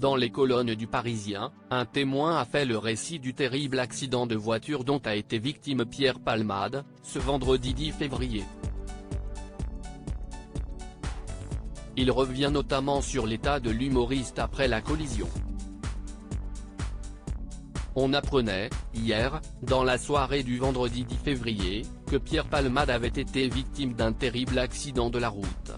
Dans les colonnes du Parisien, un témoin a fait le récit du terrible accident de voiture dont a été victime Pierre Palmade, ce vendredi 10 février. Il revient notamment sur l'état de l'humoriste après la collision. On apprenait, hier, dans la soirée du vendredi 10 février, que Pierre Palmade avait été victime d'un terrible accident de la route.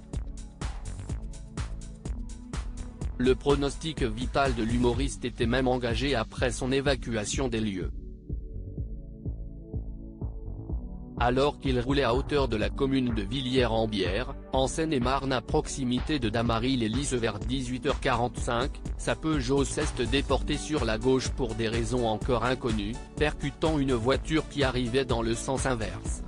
Le pronostic vital de l'humoriste était même engagé après son évacuation des lieux. Alors qu'il roulait à hauteur de la commune de Villiers-en-Bière, en Seine-et-Marne à proximité de Damary-les-Lys vers 18h45, sa Peugeot s'est déportée sur la gauche pour des raisons encore inconnues, percutant une voiture qui arrivait dans le sens inverse.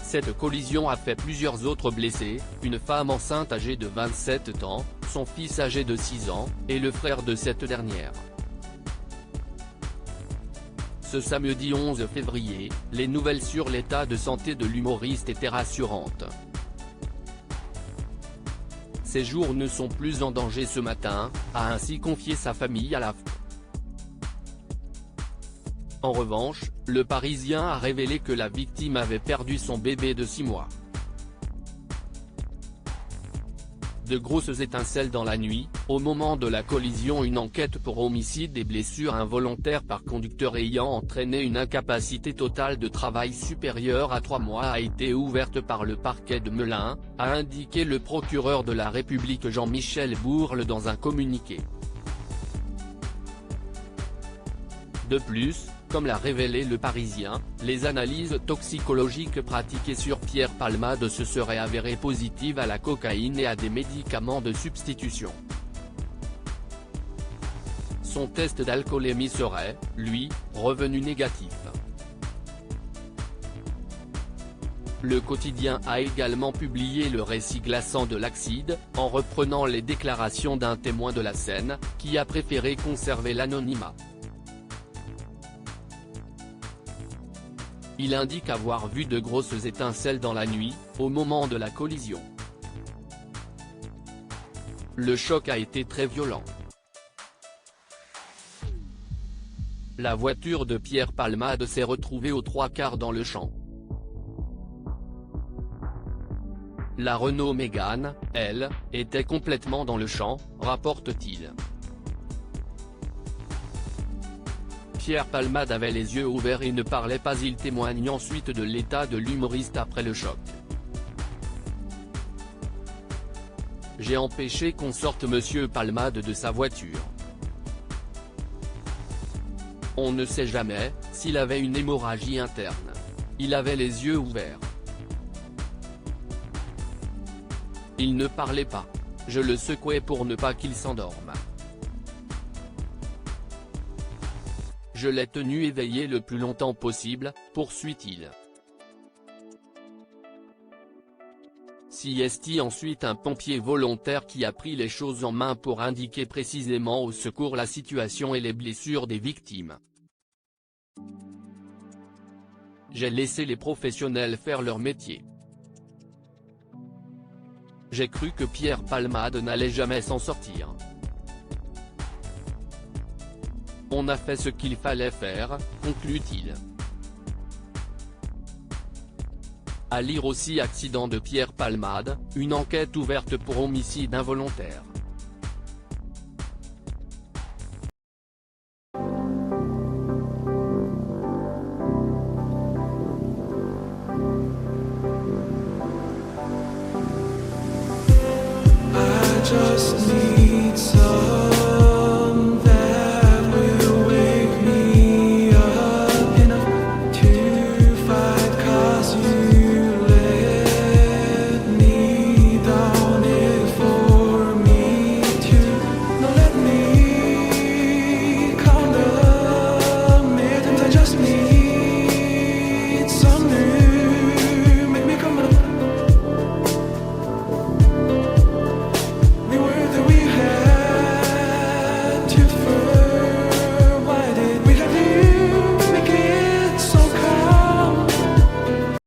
Cette collision a fait plusieurs autres blessés, une femme enceinte âgée de 27 ans, son fils âgé de 6 ans, et le frère de cette dernière. Ce samedi 11 février, les nouvelles sur l'état de santé de l'humoriste étaient rassurantes. Ses jours ne sont plus en danger ce matin, a ainsi confié sa famille à l'AFP. En revanche, le Parisien a révélé que la victime avait perdu son bébé de 6 mois. De grosses étincelles dans la nuit, au moment de la collision. Une enquête pour homicide et blessures involontaires par conducteur ayant entraîné une incapacité totale de travail supérieure à 3 mois a été ouverte par le parquet de Melun, a indiqué le procureur de la République Jean-Michel Bourle dans un communiqué. De plus, comme l'a révélé le Parisien, les analyses toxicologiques pratiquées sur Pierre Palmade se seraient avérées positives à la cocaïne et à des médicaments de substitution. Son test d'alcoolémie serait, lui, revenu négatif. Le quotidien a également publié le récit glaçant de l'accident, en reprenant les déclarations d'un témoin de la scène, qui a préféré conserver l'anonymat. Il indique avoir vu de grosses étincelles dans la nuit, au moment de la collision. Le choc a été très violent. La voiture de Pierre Palmade s'est retrouvée aux 3/4 dans le champ. La Renault Mégane, elle, était complètement dans le champ, rapporte-t-il. Pierre Palmade avait les yeux ouverts et ne parlait pas. Il témoigne ensuite de l'état de l'humoriste après le choc. J'ai empêché qu'on sorte monsieur Palmade de sa voiture. On ne sait jamais, s'il avait une hémorragie interne. Il avait les yeux ouverts. Il ne parlait pas. Je le secouais pour ne pas qu'il s'endorme. Je l'ai tenu éveillé le plus longtemps possible, poursuit-il. Siesti ensuite un pompier volontaire qui a pris les choses en main pour indiquer précisément au secours la situation et les blessures des victimes. J'ai laissé les professionnels faire leur métier. J'ai cru que Pierre Palmade n'allait jamais s'en sortir. On a fait ce qu'il fallait faire, conclut-il. À lire aussi accident de Pierre Palmade, une enquête ouverte pour homicide involontaire.